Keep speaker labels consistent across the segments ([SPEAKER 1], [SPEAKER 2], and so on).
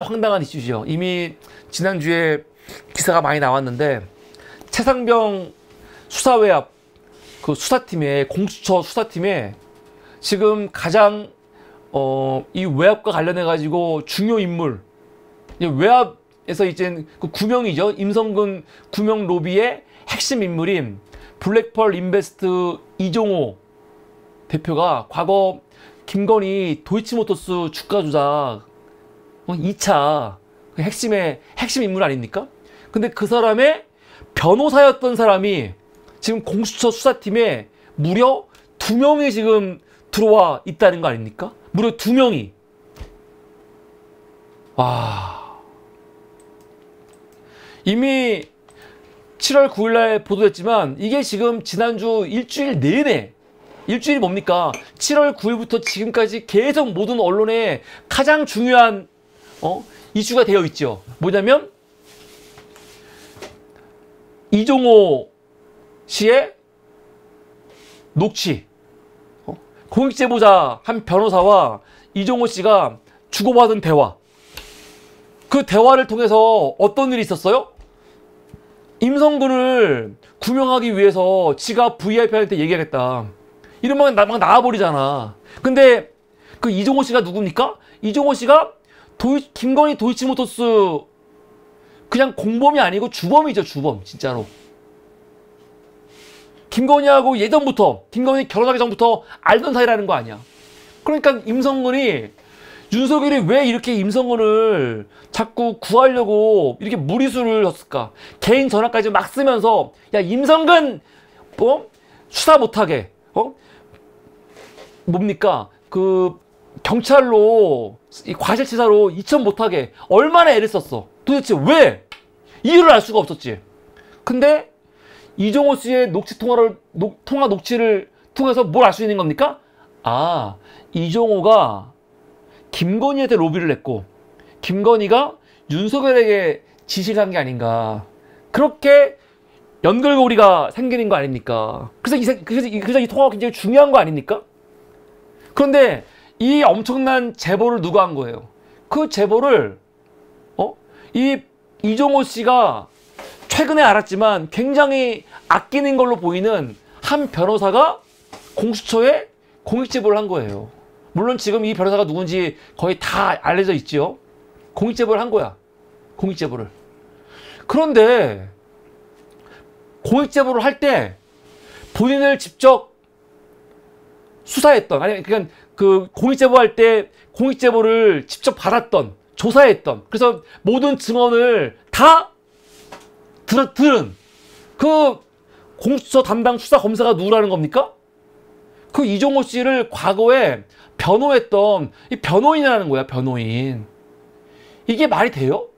[SPEAKER 1] 황당한 이슈죠. 이미 지난주에 기사가 많이 나왔는데 최상병 수사외압 그 수사팀에 공수처 수사팀에 지금 가장 이 외압과 관련해 가지고 중요 인물 외압에서 이제 그 구명이죠. 임성근 구명 로비의 핵심 인물인 블랙펄 인베스트 이종호 대표가 과거 김건희 도이치모터스 주가 조작 2차 그 핵심 인물 아닙니까? 근데 그 사람의 변호사였던 사람이 지금 공수처 수사팀에 무려 2명이 지금 들어와 있다는 거 아닙니까? 무려 2명이. 와. 이미 7월 9일날 보도됐지만 이게 지금 지난주 일주일 내내 일주일이 뭡니까? 7월 9일부터 지금까지 계속 모든 언론에 가장 중요한 이슈가 되어 있죠. 뭐냐면 이종호 씨의 녹취. 공익제보자 한 변호사와 이종호 씨가 주고받은 대화. 그 대화를 통해서 어떤 일이 있었어요? 임성근을 구명하기 위해서 지가 VIP한테 얘기하겠다. 이러면 막 나와버리잖아. 근데 그 이종호 씨가 누굽니까? 이종호 씨가 김건희 도이치모터스 그냥 공범이 아니고 주범이죠. 주범 진짜로. 김건희하고 예전부터 김건희 결혼하기 전부터 알던 사이라는 거 아니야. 그러니까 임성근이 윤석열이 왜 이렇게 임성근을 자꾸 구하려고 이렇게 무리수를 줬을까? 개인 전화까지 막 쓰면서 야 임성근 수사 못하게 뭡니까 그 경찰로 과실치사로 이천 못하게 얼마나 애를 썼어. 도대체 왜? 이유를 알 수가 없었지. 근데 이종호 씨의 통화 녹취를 통해서 뭘 알 수 있는 겁니까? 아, 이종호가 김건희한테 로비를 했고 김건희가 윤석열에게 지시를 한 게 아닌가. 그렇게 연결고리가 생기는 거 아닙니까? 그래서 이 통화가 굉장히 중요한 거 아닙니까? 그런데 이 엄청난 제보를 누가 한 거예요? 그 제보를 이종호 씨가 최근에 알았지만 굉장히 아끼는 걸로 보이는 한 변호사가 공수처에 공익제보를 한 거예요. 물론 지금 이 변호사가 누군지 거의 다 알려져 있죠. 공익제보를 한 거야. 공익제보를. 그런데 공익제보를 할 때 본인을 직접 수사했던, 아니 그러니까 그 공익제보할 때 공익제보를 직접 받았던, 조사했던, 그래서 모든 증언을 다 들은 그 공수처 담당 수사 검사가 누구라는 겁니까? 그 이종호 씨를 과거에 변호했던 이 변호인이라는 거야. 변호인. 이게 말이 돼요?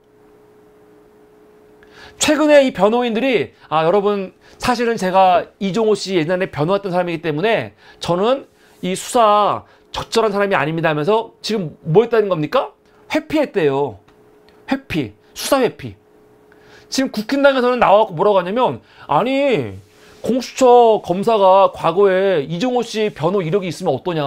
[SPEAKER 1] 최근에 이 변호인들이 여러분 사실은 제가 이종호 씨 예전에 변호했던 사람이기 때문에 저는 이 수사 적절한 사람이 아닙니다 하면서 지금 뭐 했다는 겁니까? 회피했대요. 회피. 수사 회피. 지금 국힘당에서는 나와갖고 뭐라고 하냐면 아니 공수처 검사가 과거에 이종호 씨 변호 이력이 있으면 어떠냐.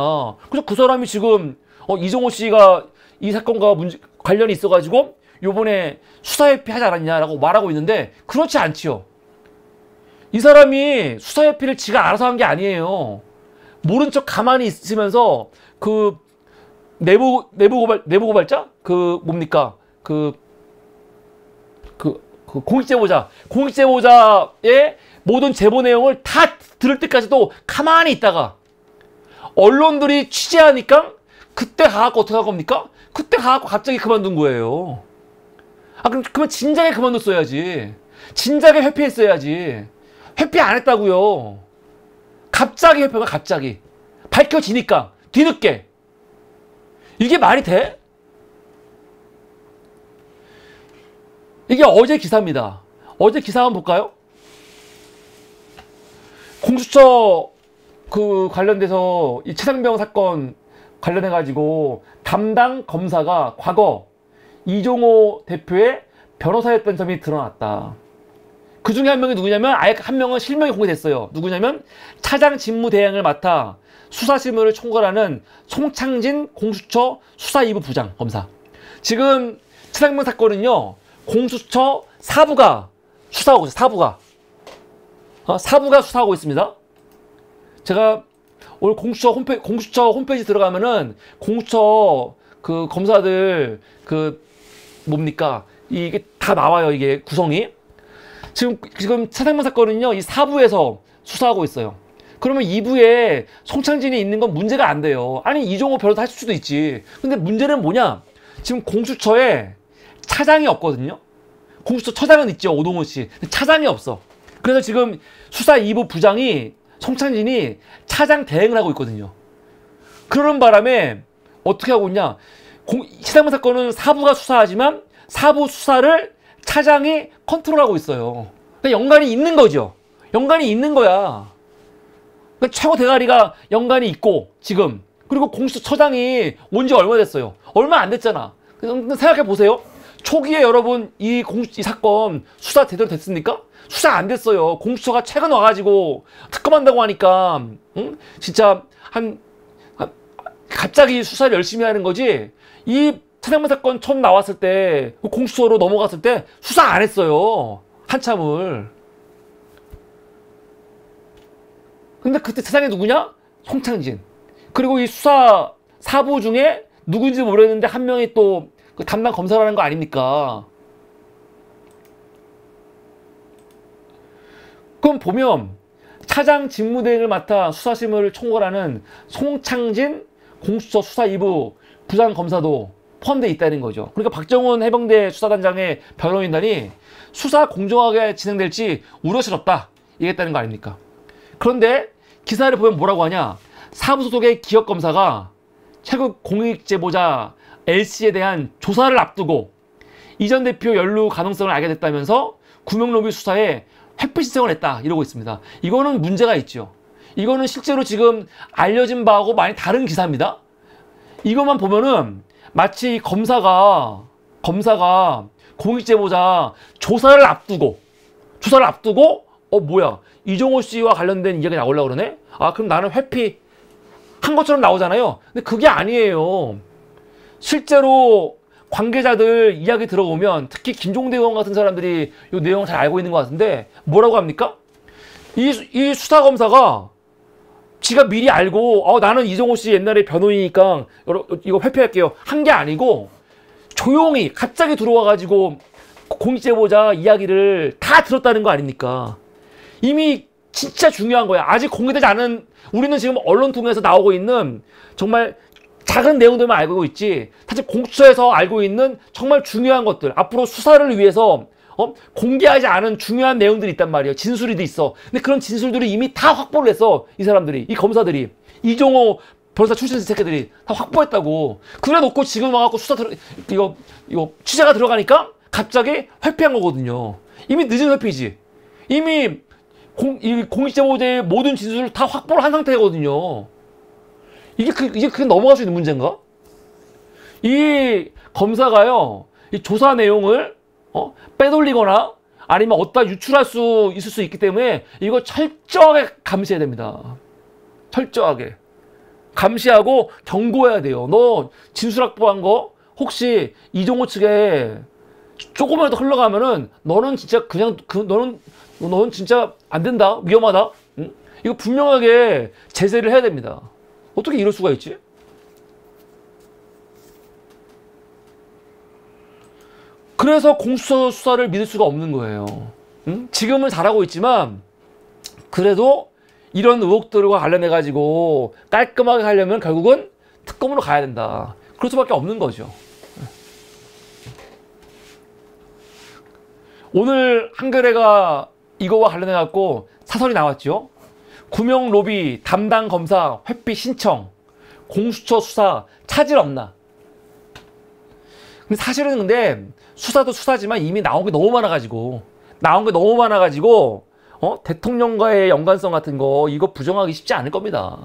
[SPEAKER 1] 그래서 그 사람이 지금 이종호 씨가 이 사건과 관련이 있어가지고 요번에 수사 회피하지 않았냐라고 말하고 있는데 그렇지 않지요. 이 사람이 수사 회피를 지가 알아서 한 게 아니에요. 모른 척 가만히 있으면서 그 내부 고발자 그 뭡니까 공익제보자의 모든 제보 내용을 다 들을 때까지도 가만히 있다가 언론들이 취재하니까 그때 가갖고 어떻게 할 겁니까? 그때 가갖고 갑자기 그만둔 거예요. 그러면 진작에 그만뒀어야지. 진작에 회피했어야지. 회피 안 했다고요. 갑자기 회피가 갑자기 밝혀지니까 뒤늦게. 이게 말이 돼? 이게 어제 기사입니다. 어제 기사 한번 볼까요? 공수처 그 관련돼서 이 최상병 사건 관련해가지고 담당 검사가 과거 이종호 대표의 변호사였던 점이 드러났다. 그 중에 한 명이 누구냐면 아예 한 명은 실명이 공개됐어요. 누구냐면 차장 직무대행을 맡아 수사실무를 총괄하는 송창진 공수처 수사 2부 부장 검사. 지금 차장명 사건은요, 공수처 사부가 수사하고 있어요. 사부가 수사하고 있습니다. 제가 오늘 공수처 홈페이지 들어가면은 공수처 그 검사들 뭡니까? 이게 다 나와요. 이게 구성이. 지금 차장명 사건은요, 이 사부에서 수사하고 있어요. 그러면 2부에 송창진이 있는 건 문제가 안 돼요. 아니, 이종호 변호사 하실 수도 있지. 근데 문제는 뭐냐? 지금 공수처에 차장이 없거든요. 공수처 처장은 있죠. 오동훈 씨. 차장이 없어. 그래서 지금 수사 2부 부장이 송창진이 차장 대행을 하고 있거든요. 그러는 바람에 어떻게 하고 있냐? 차장명 사건은 사부가 수사하지만 사부 수사를 차장이 컨트롤하고 있어요. 그러니까 연관이 있는 거죠. 연관이 있는 거야. 그러니까 최고 대가리가 연관이 있고 지금 그리고 공수처장이 온 지 얼마 됐어요? 얼마 안 됐잖아. 생각해 보세요. 초기에 여러분 이 사건 수사 제대로 됐습니까? 수사 안 됐어요. 공수처가 최근 와가지고 특검한다고 하니까 진짜 갑자기 수사를 열심히 하는 거지. 이 차장명 사건 처음 나왔을 때 공수처로 넘어갔을 때 수사 안 했어요. 한참을. 근데 그때 차장이 누구냐? 송창진. 그리고 이 수사 사부 중에 누군지 모르겠는데 한 명이 또 그 담당 검사라는 거 아닙니까? 그럼 보면 차장 직무대행을 맡아 수사심을 총괄하는 송창진 공수처 수사 2부 부장검사도 포함되어 있다는 거죠. 그러니까 박정훈 해병대 수사단장의 변호인단이 수사 공정하게 진행될지 우려스럽다 얘기했다는 거 아닙니까? 그런데 기사를 보면 뭐라고 하냐? 사부 소속의 기업검사가 최근 공익제보자 L씨에 대한 조사를 앞두고 이 전 대표 연루 가능성을 알게 됐다면서 구명로비 수사에 회피 신청을 했다 이러고 있습니다. 이거는 문제가 있죠. 이거는 실제로 지금 알려진 바하고 많이 다른 기사입니다. 이것만 보면은 마치 검사가 공익제보자 조사를 앞두고 뭐야 이종호 씨와 관련된 이야기 나오려고 그러네? 아 그럼 나는 회피 한 것처럼 나오잖아요. 근데 그게 아니에요. 실제로 관계자들 이야기 들어보면 특히 김종대 의원 같은 사람들이 이 내용을 잘 알고 있는 것 같은데 뭐라고 합니까? 이 수사검사가 지가 미리 알고 나는 이종호 씨 옛날에 변호인이니까 이거 회피할게요 한 게 아니고 조용히 갑자기 들어와가지고 공익제보자 이야기를 다 들었다는 거 아닙니까? 이미 진짜 중요한 거야. 아직 공개되지 않은 우리는 지금 언론 통해서 나오고 있는 정말 작은 내용들만 알고 있지 사실 공수처에서 알고 있는 정말 중요한 것들 앞으로 수사를 위해서 공개하지 않은 중요한 내용들이 있단 말이에요. 진술이 있어. 근데 그런 진술들이 이미 다 확보를 했어. 이 사람들이 이 검사들이 이종호 변호사 출신 새끼들이 다 확보했다고. 그래 놓고 지금 와갖고 이거 취재가 들어가니까 갑자기 회피한 거거든요. 이미 늦은 회피지. 이미 공익제보자의 모든 진술을 다 확보를 한 상태거든요. 이게 그게 넘어갈 수 있는 문제인가? 이 검사가요, 이 조사 내용을 빼돌리거나 아니면 어디다 유출할 수 있을 수 있기 때문에 이거 철저하게 감시해야 됩니다. 철저하게 감시하고 경고해야 돼요. 너 진술 확보한 거 혹시 이종호 측에 조금이라도 흘러가면은 너는 진짜 너는 진짜 안 된다. 위험하다. 응? 이거 분명하게 제재를 해야 됩니다. 어떻게 이럴 수가 있지? 그래서 공수처 수사를 믿을 수가 없는 거예요. 응? 지금은 잘하고 있지만 그래도 이런 의혹들과 관련해가지고 깔끔하게 하려면 결국은 특검으로 가야 된다. 그럴 수밖에 없는 거죠. 오늘 한겨레가 이거와 관련해갖고 사설이 나왔죠. 구명 로비 담당 검사 회피 신청 공수처 수사 차질 없나. 근데 사실은 근데 수사도 수사지만 이미 나온 게 너무 많아가지고 대통령과의 연관성 같은 거 이거 부정하기 쉽지 않을 겁니다.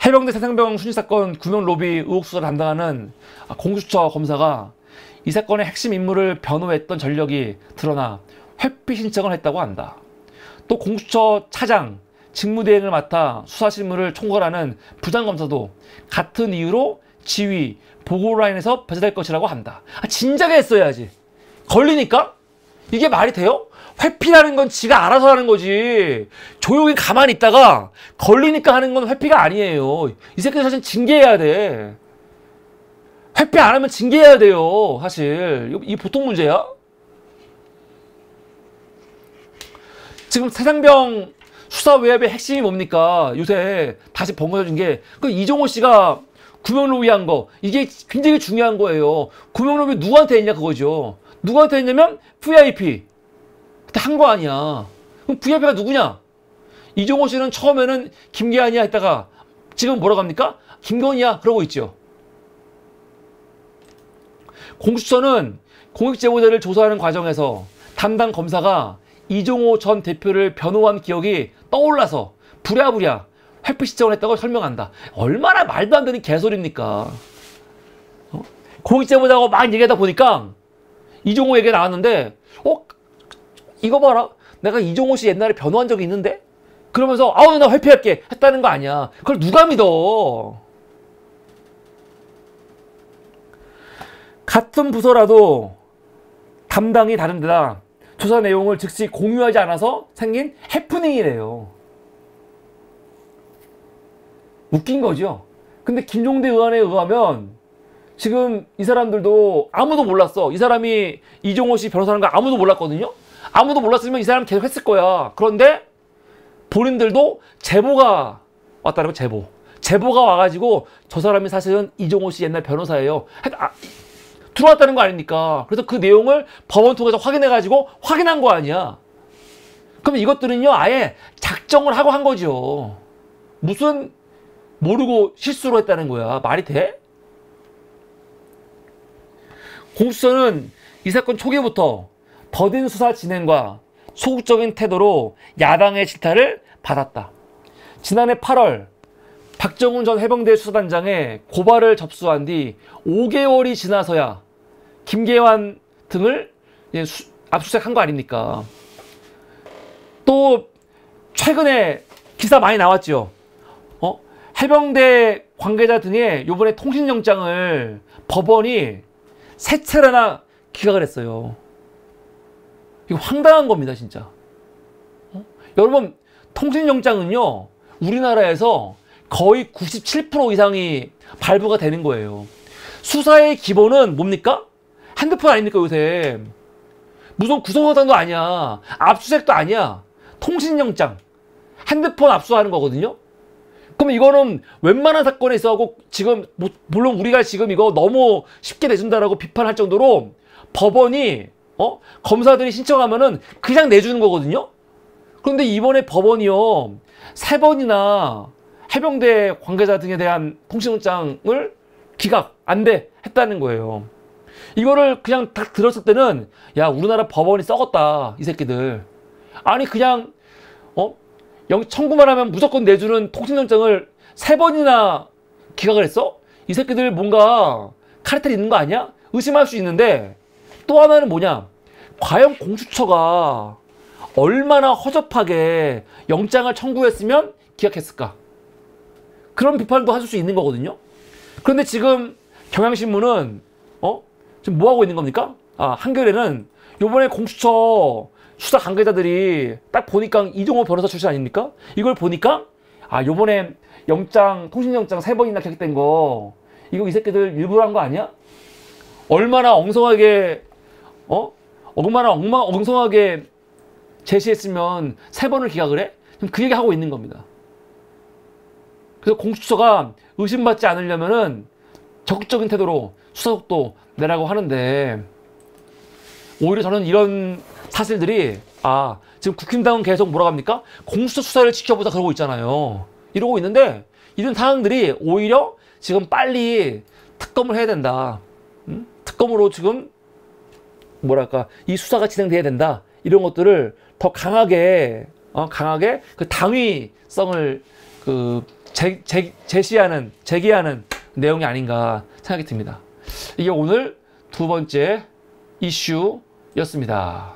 [SPEAKER 1] 해병대 새상병 순위 사건 구명 로비 의혹 수사를 담당하는 공수처 검사가 이 사건의 핵심 인물을 변호했던 전력이 드러나 회피 신청을 했다고 한다. 또 공수처 차장 직무대행을 맡아 수사실무를 총괄하는 부장검사도 같은 이유로 지위, 보고라인에서 배제될 것이라고 한다. 진작에 했어야지. 걸리니까? 이게 말이 돼요? 회피라는 건 지가 알아서 하는 거지. 조용히 가만히 있다가 걸리니까 하는 건 회피가 아니에요. 이 새끼들 사실 징계해야 돼. 회피 안 하면 징계해야 돼요. 사실 이 보통 문제야. 지금 세상병 수사 외압의 핵심이 뭡니까? 요새 다시 번거해진 게 그 이종호 씨가 구명로비 한 거, 이게 굉장히 중요한 거예요. 구명로비 누구한테 했냐 그거죠. 누구한테 했냐면 VIP. 그때 한 거 아니야. 그럼 VIP가 누구냐? 이종호 씨는 처음에는 김계한이야 했다가 지금 뭐라고 합니까? 김건희야 그러고 있죠. 공수처는 공익제보자를 조사하는 과정에서 담당 검사가 이종호 전 대표를 변호한 기억이 떠올라서 부랴부랴 회피 신청을 했다고 설명한다. 얼마나 말도 안 되는 개소리입니까? 공익제보자하고 막 얘기하다 보니까 이종호 얘기가 나왔는데 이거 봐라. 내가 이종호 씨 옛날에 변호한 적이 있는데? 그러면서 아우 나 회피할게 했다는 거 아니야. 그걸 누가 믿어? 같은 부서라도 담당이 다른 데다 조사 내용을 즉시 공유하지 않아서 생긴 해프닝이래요. 웃긴 거죠. 근데 김종대 의원에 의하면 지금 이 사람들도 아무도 몰랐어. 이 사람이 이종호 씨 변호사라는 거 아무도 몰랐거든요. 아무도 몰랐으면 이 사람 계속 했을 거야. 그런데 본인들도 제보가 왔다는 거. 제보가 와가지고 저 사람이 사실은 이종호 씨 옛날 변호사예요. 들어왔다는 거 아닙니까? 그래서 그 내용을 법원 통해서 확인해가지고 확인한 거 아니야. 그럼 이것들은요 아예 작정을 하고 한 거죠. 무슨 모르고 실수로 했다는 거야. 말이 돼? 공수처는 이 사건 초기부터 더딘 수사 진행과 소극적인 태도로 야당의 질타를 받았다. 지난해 8월 박정훈 전 해병대 수사단장의 고발을 접수한 뒤 5개월이 지나서야 김계환 등을 압수수색한 거 아닙니까? 또 최근에 기사 많이 나왔죠. 해병대 관계자 등의 요번에 통신영장을 법원이 3차례나 기각을 했어요. 이거 황당한 겁니다, 진짜. 여러분, 통신영장은요, 우리나라에서 거의 97% 이상이 발부가 되는 거예요. 수사의 기본은 뭡니까? 핸드폰 아닙니까, 요새? 무슨 구속영장도 아니야. 압수수색도 아니야. 통신영장. 핸드폰 압수하는 거거든요. 그럼 이거는 웬만한 사건에 있어서 지금 물론 우리가 지금 이거 너무 쉽게 내준다라고 비판할 정도로 법원이 검사들이 신청하면은 그냥 내주는 거거든요. 그런데 이번에 법원이요 3번이나 해병대 관계자 등에 대한 통신영장을 기각 안 돼 했다는 거예요. 이거를 그냥 딱 들었을 때는 야 우리나라 법원이 썩었다 이 새끼들. 아니 그냥 청구만 하면 무조건 내주는 통신영장을 3번이나 기각을 했어? 이 새끼들 뭔가 카르텔 있는 거 아니야? 의심할 수 있는데 또 하나는 뭐냐? 과연 공수처가 얼마나 허접하게 영장을 청구했으면 기각했을까? 그런 비판도 하실 수 있는 거거든요. 그런데 지금 경향신문은 지금 뭐 하고 있는 겁니까? 한겨레는 요번에 공수처 수사 관계자들이 딱 보니까 이종호 변호사 출신 아닙니까? 이걸 보니까 요번에 통신영장 3번이나 기각된 거 이거 이 새끼들 일부러 한 거 아니야? 얼마나 엉성하게 엉성하게 제시했으면 3번을 기각을 해? 그 얘기 하고 있는 겁니다. 그래서 공수처가 의심받지 않으려면은 적극적인 태도로 수사 속도 내라고 하는데 오히려 저는 이런 사실들이 지금 국힘당은 계속 뭐라고 합니까? 공수처 수사를 지켜보자 그러고 있잖아요. 이러고 있는데 이런 상황들이 오히려 지금 빨리 특검을 해야 된다. 특검으로 지금 뭐랄까 이 수사가 진행돼야 된다. 이런 것들을 더 강하게 그 당위성을 제기하는 내용이 아닌가 생각이 듭니다. 이게 오늘 2번째 이슈였습니다.